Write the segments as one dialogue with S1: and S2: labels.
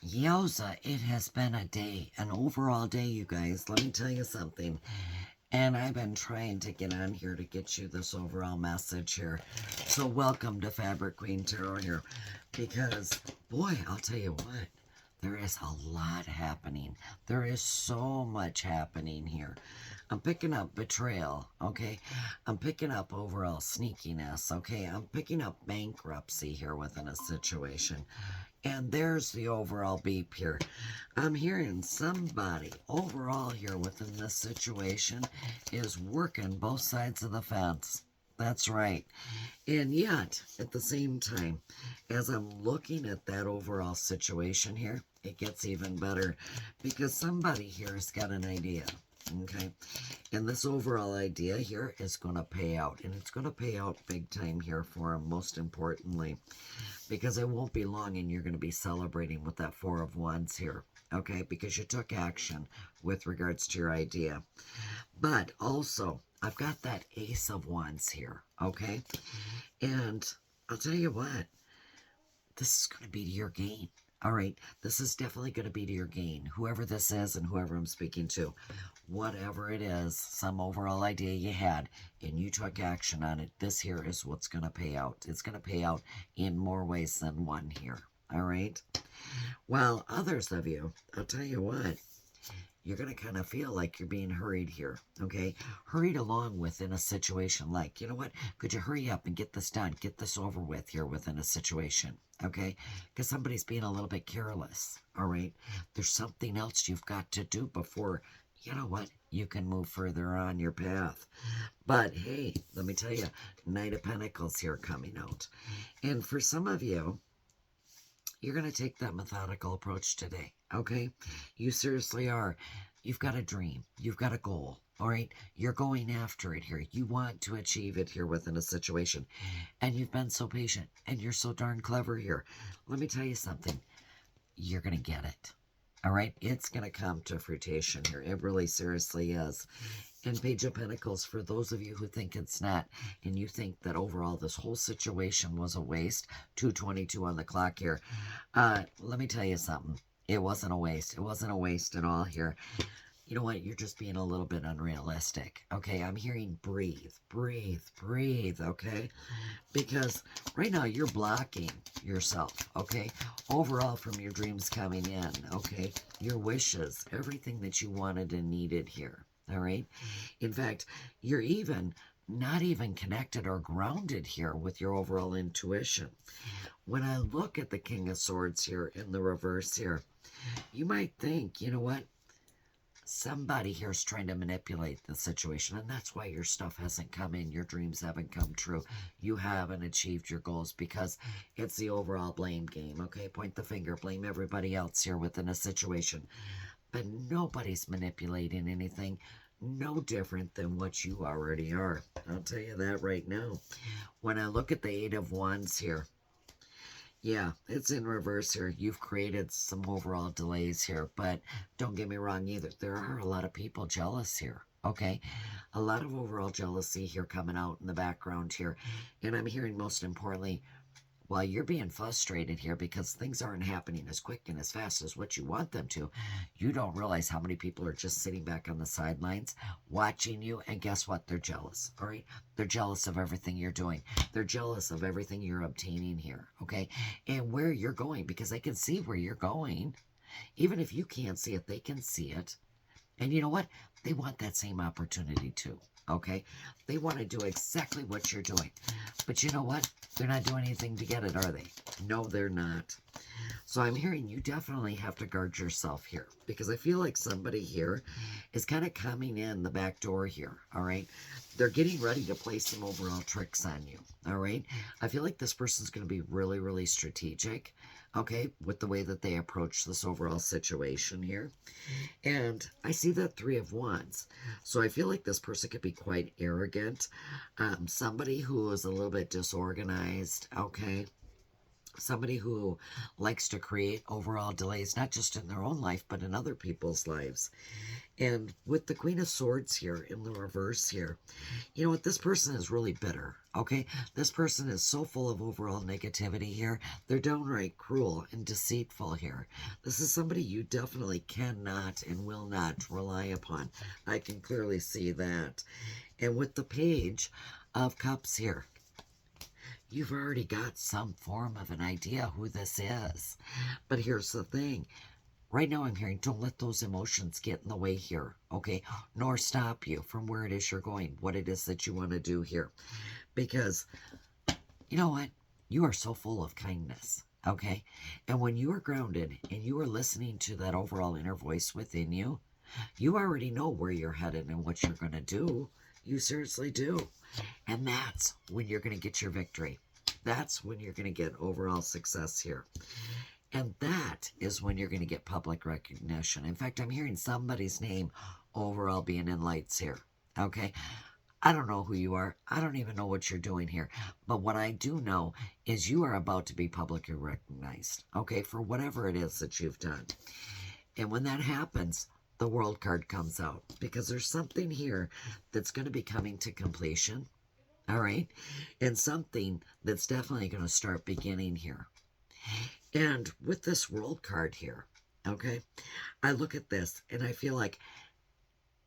S1: Yowza, it has been a day, an overall day, you guys. Let me tell you something. And I've been trying to get on here to get you this overall message here. So welcome to Fabric Queen Tarot here. Because, boy, I'll tell you what, there is a lot happening. There is so much happening here. I'm picking up betrayal, okay? I'm picking up overall sneakiness, okay? I'm picking up bankruptcy here within a situation. And there's the overall beep here. I'm hearing somebody overall here within this situation is working both sides of the fence. That's right. And yet, at the same time, as I'm looking at that overall situation here, it gets even better because somebody here has got an idea. Okay. And this overall idea here is going to pay out. And it's going to pay out big time here for him, most importantly, because it won't be long and you're going to be celebrating with that Four of Wands here. Okay. Because you took action with regards to your idea. But also, I've got that Ace of Wands here. Okay. And I'll tell you what, this is going to be to your gain. All right, this is definitely going to be to your gain, whoever this is and whoever I'm speaking to. Whatever it is, some overall idea you had and you took action on it, this here is what's going to pay out. It's going to pay out in more ways than one here. All right. While others of you, I'll tell you what, you're going to kind of feel like you're being hurried here, okay? Hurried along within a situation like, you know what? Could you hurry up and get this done? Get this over with here within a situation, okay? Because somebody's being a little bit careless, all right? There's something else you've got to do before, you know what? You can move further on your path. But hey, let me tell you, Knight of Pentacles here coming out. And for some of you, you're going to take that methodical approach today, okay? You seriously are. You've got a dream. You've got a goal, all right? You're going after it here. You want to achieve it here within a situation. And you've been so patient, and you're so darn clever here. Let me tell you something. You're going to get it, all right? It's going to come to fruition here. It really seriously is. And Page of Pentacles, for those of you who think it's not, and you think that overall this whole situation was a waste, 2:22 on the clock here, let me tell you something. It wasn't a waste. It wasn't a waste at all here. You know what? You're just being a little bit unrealistic. Okay, I'm hearing breathe, breathe, breathe, okay? Because right now you're blocking yourself, okay? Overall from your dreams coming in, okay? Your wishes, everything that you wanted and needed here. All right. In fact, you're even not even connected or grounded here with your overall intuition. When I look at the King of Swords here in the reverse here, you might think, you know what? Somebody here is trying to manipulate the situation, and that's why your stuff hasn't come in. Your dreams haven't come true. You haven't achieved your goals because it's the overall blame game. Okay, point the finger, blame everybody else here within a situation. But nobody's manipulating anything no different than what you already are. I'll tell you that right now. When I look at the Eight of Wands here, yeah, it's in reverse here. You've created some overall delays here, but don't get me wrong either. There are a lot of people jealous here. Okay, a lot of overall jealousy here coming out in the background here. And I'm hearing most importantly, while you're being frustrated here because things aren't happening as quick and as fast as what you want them to, you don't realize how many people are just sitting back on the sidelines watching you, and guess what? They're jealous, all right? They're jealous of everything you're doing. They're jealous of everything you're obtaining here, okay? And where you're going, because they can see where you're going. Even if you can't see it, they can see it. And you know what? They want that same opportunity too, okay? They want to do exactly what you're doing. But you know what? They're not doing anything to get it, are they? No, they're not. So I'm hearing you definitely have to guard yourself here because I feel like somebody here is kind of coming in the back door here, all right? They're getting ready to play some overall tricks on you, all right? I feel like this person's going to be really, really strategic, okay, with the way that they approach this overall situation here. And I see that Three of Wands. So I feel like this person could be quite arrogant. Somebody who is a little bit disorganized, okay? somebody who likes to create overall delays, not just in their own life, but in other people's lives. And with the Queen of Swords here in the reverse here, you know what? This person is really bitter, okay? This person is so full of overall negativity here. They're downright cruel and deceitful here. This is somebody you definitely cannot and will not rely upon. I can clearly see that. And with the Page of Cups here, you've already got some form of an idea who this is. But here's the thing. Right now I'm hearing, don't let those emotions get in the way here, okay? Nor stop you from where it is you're going, what it is that you want to do here. Because, you know what? You are so full of kindness, okay? And when you are grounded and you are listening to that overall inner voice within you, you already know where you're headed and what you're going to do. You seriously do. And that's when you're going to get your victory. That's when you're going to get overall success here. And that is when you're going to get public recognition. In fact, I'm hearing somebody's name overall being in lights here. Okay? I don't know who you are. I don't even know what you're doing here. But what I do know is you are about to be publicly recognized. Okay? For whatever it is that you've done. And when that happens, the World card comes out. Because there's something here that's going to be coming to completion. All right? And something that's definitely going to start beginning here. And with this World card here, okay, I look at this and I feel like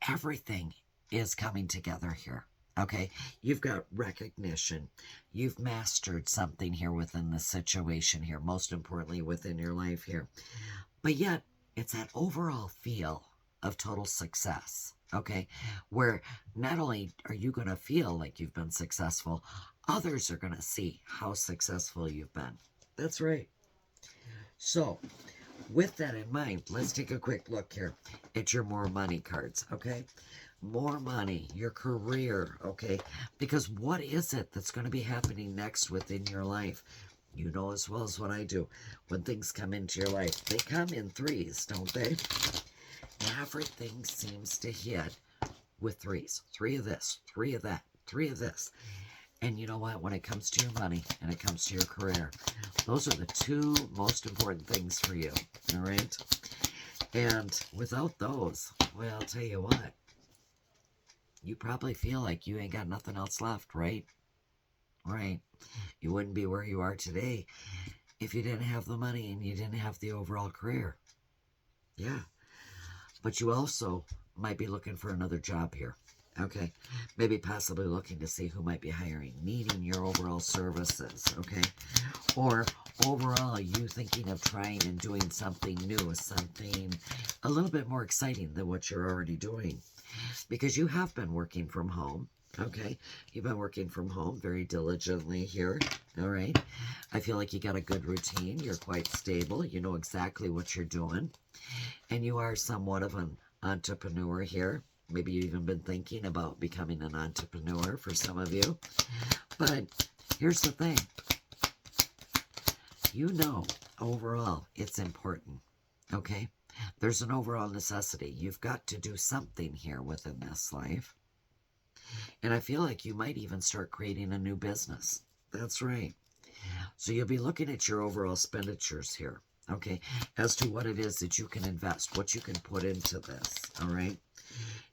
S1: everything is coming together here, okay? You've got recognition. You've mastered something here within the situation here, most importantly within your life here. But yet, it's that overall feel of total success, okay? Where not only are you going to feel like you've been successful, others are going to see how successful you've been. That's right. So, with that in mind, let's take a quick look here at your more money cards, okay? More money, your career, okay? Because what is it that's going to be happening next within your life? You know as well as what I do. When things come into your life, they come in threes, don't they? Everything seems to hit with threes. 3 of this, 3 of that, 3 of this. And you know what? When it comes to your money and it comes to your career, those are the 2 most important things for you. All right? And without those, well, I'll tell you what. You probably feel like you ain't got nothing else left, right? Right. You wouldn't be where you are today if you didn't have the money and you didn't have the overall career. Yeah. But you also might be looking for another job here. Okay, maybe possibly looking to see who might be hiring, needing your overall services, okay? Or overall, you thinking of trying and doing something new, something a little bit more exciting than what you're already doing. Because you have been working from home, okay? You've been working from home very diligently here, all right? I feel like you got a good routine. You're quite stable. You know exactly what you're doing. And you are somewhat of an entrepreneur here. Maybe you've even been thinking about becoming an entrepreneur for some of you. But here's the thing. You know, overall, it's important, okay? There's an overall necessity. You've got to do something here within this life. And I feel like you might even start creating a new business. That's right. So you'll be looking at your overall expenditures here, okay, as to what it is that you can invest, what you can put into this, all right?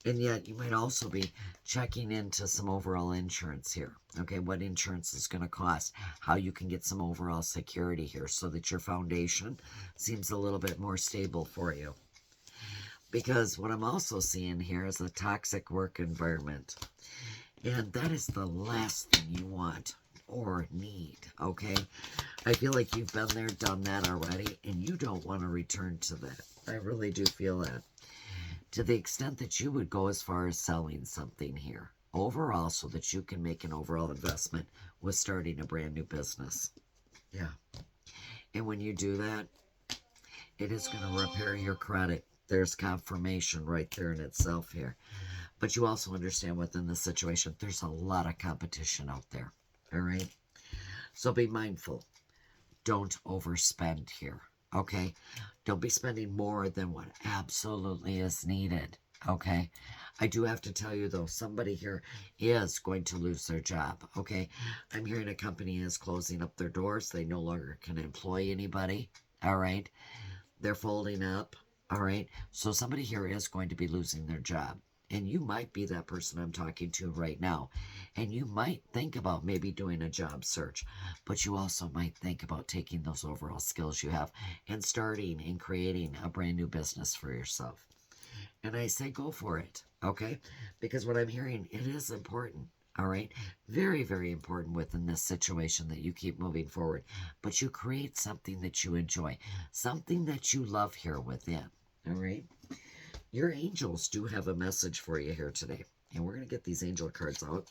S1: And yet you might also be checking into some overall insurance here. Okay, what insurance is going to cost, how you can get some overall security here so that your foundation seems a little bit more stable for you. Because what I'm also seeing here is a toxic work environment. And that is the last thing you want or need, okay? I feel like you've been there, done that already, and you don't want to return to that. I really do feel that. To the extent that you would go as far as selling something here overall so that you can make an overall investment with starting a brand new business. Yeah. And when you do that, it is going to repair your credit. There's confirmation right there in itself here. But you also understand within the situation, there's a lot of competition out there. All right? So be mindful. Don't overspend here. Okay? Don't be spending more than what absolutely is needed. Okay. I do have to tell you though, somebody here is going to lose their job. Okay. I'm hearing a company is closing up their doors. They no longer can employ anybody. All right. They're folding up. All right. So somebody here is going to be losing their job. And you might be that person I'm talking to right now. And you might think about maybe doing a job search, but you also might think about taking those overall skills you have and starting and creating a brand new business for yourself. And I say go for it, okay? Because what I'm hearing, it is important, all right? Very, very important within this situation that you keep moving forward. But you create something that you enjoy, something that you love here within, all right? Your angels do have a message for you here today. And we're going to get these angel cards out.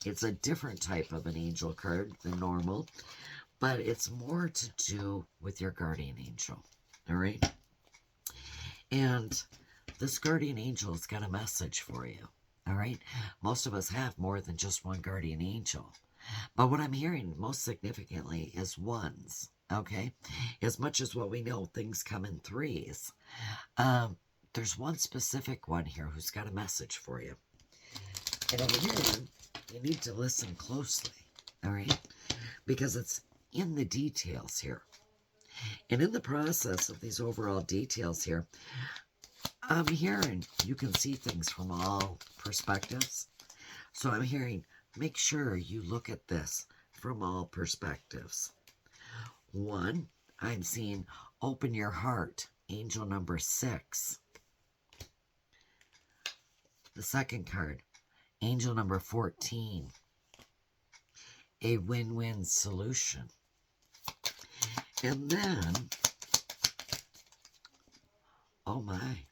S1: It's a different type of an angel card than normal, but it's more to do with your guardian angel, all right? And this guardian angel's got a message for you. All right. Most of us have more than just one guardian angel. But what I'm hearing most significantly is ones. Okay. As much as what we know, things come in threes. Um, there's one specific one here who's got a message for you. And I'm hearing you need to listen closely. All right. Because it's in the details here. And in the process of these overall details here, I'm hearing you can see things from all perspectives. So I'm hearing make sure you look at this from all perspectives. One, I'm seeing open your heart, angel number 6. The second card, angel number 14, a win-win solution. And then, oh my,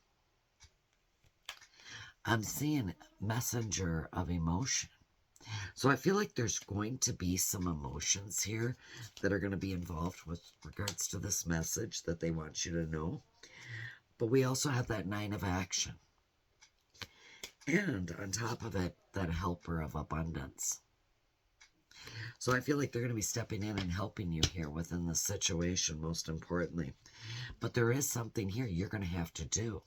S1: I'm seeing messenger of emotion. So I feel like there's going to be some emotions here that are going to be involved with regards to this message that they want you to know. But we also have that 9 of action. And on top of it, that helper of abundance. So I feel like they're going to be stepping in and helping you here within the situation, most importantly. But there is something here you're going to have to do.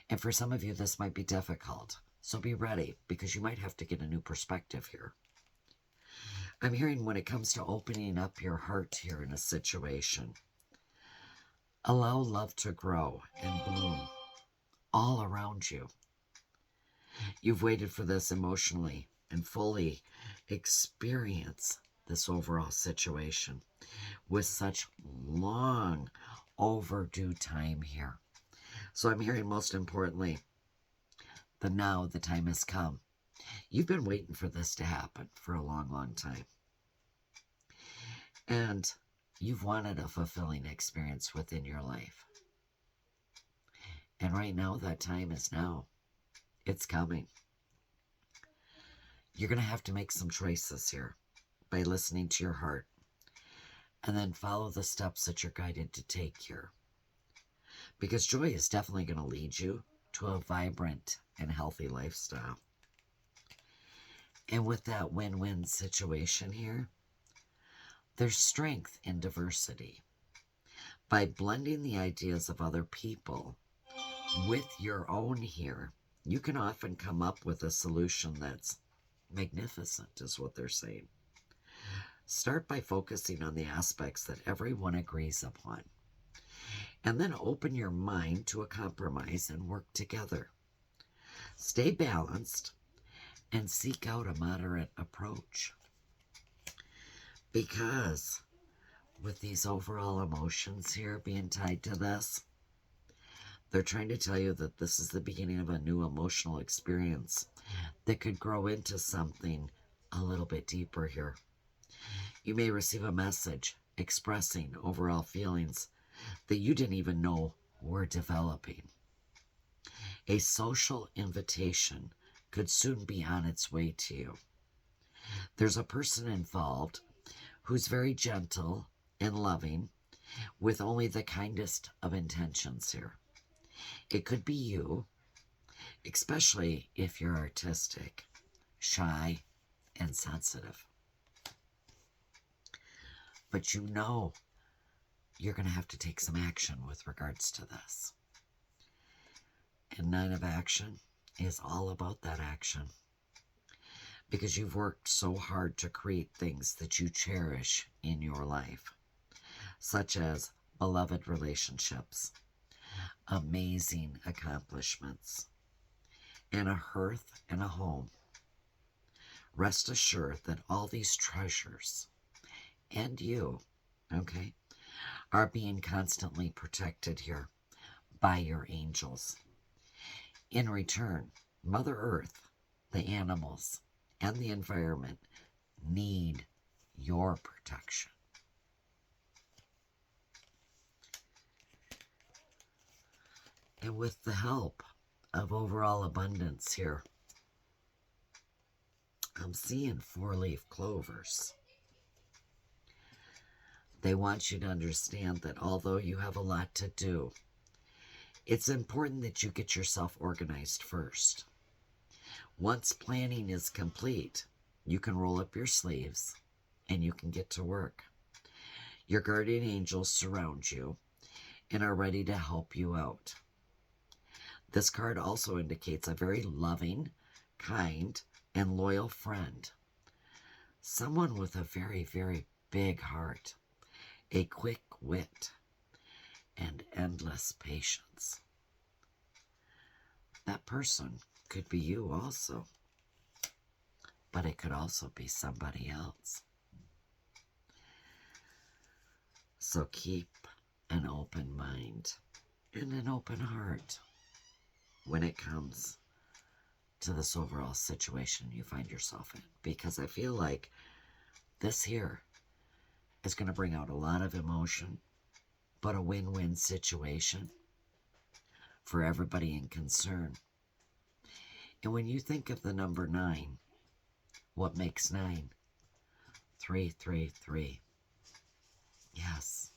S1: And for some of you, this might be difficult. So be ready, because you might have to get a new perspective here. I'm hearing when it comes to opening up your heart here in a situation, allow love to grow and bloom all around you. You've waited for this emotionally and fully experience this overall situation with such long overdue time here. So I'm hearing most importantly, the time has come. You've been waiting for this to happen for a long, long time. And you've wanted a fulfilling experience within your life. And right now, that time is now. It's coming. You're going to have to make some choices here by listening to your heart. And then follow the steps that you're guided to take here. Because joy is definitely going to lead you to a vibrant and healthy lifestyle. And with that win-win situation here, there's strength in diversity. By blending the ideas of other people with your own here, you can often come up with a solution that's magnificent, is what they're saying. Start by focusing on the aspects that everyone agrees upon. And then open your mind to a compromise and work together. Stay balanced and seek out a moderate approach. Because with these overall emotions here being tied to this, they're trying to tell you that this is the beginning of a new emotional experience that could grow into something a little bit deeper here. You may receive a message expressing overall feelings that you didn't even know were developing. A social invitation could soon be on its way to you. There's a person involved who's very gentle and loving with only the kindest of intentions here. It could be you, especially if you're artistic, shy, and sensitive. But you know you're going to have to take some action with regards to this. And Nine of Action is all about that action. Because you've worked so hard to create things that you cherish in your life, such as beloved relationships, amazing accomplishments, and a hearth and a home. Rest assured that all these treasures and you, okay, are being constantly protected here by your angels. In return, Mother Earth, the animals, and the environment need your protection. And with the help of overall abundance here, I'm seeing 4-leaf clovers. They want you to understand that although you have a lot to do, it's important that you get yourself organized first. Once planning is complete, you can roll up your sleeves and you can get to work. Your guardian angels surround you and are ready to help you out. This card also indicates a very loving, kind, and loyal friend. Someone with a very, very big heart, a quick wit, and endless patience. That person could be you also, but it could also be somebody else. So keep an open mind and an open heart when it comes to this overall situation you find yourself in, because I feel like this here is going to bring out a lot of emotion, but a win-win situation for everybody in concern. And when you think of the number 9, what makes 9? 333. Yes.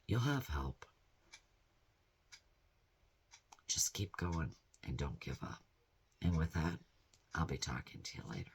S1: You'll have help. Just keep going and don't give up. And with that, I'll be talking to you later.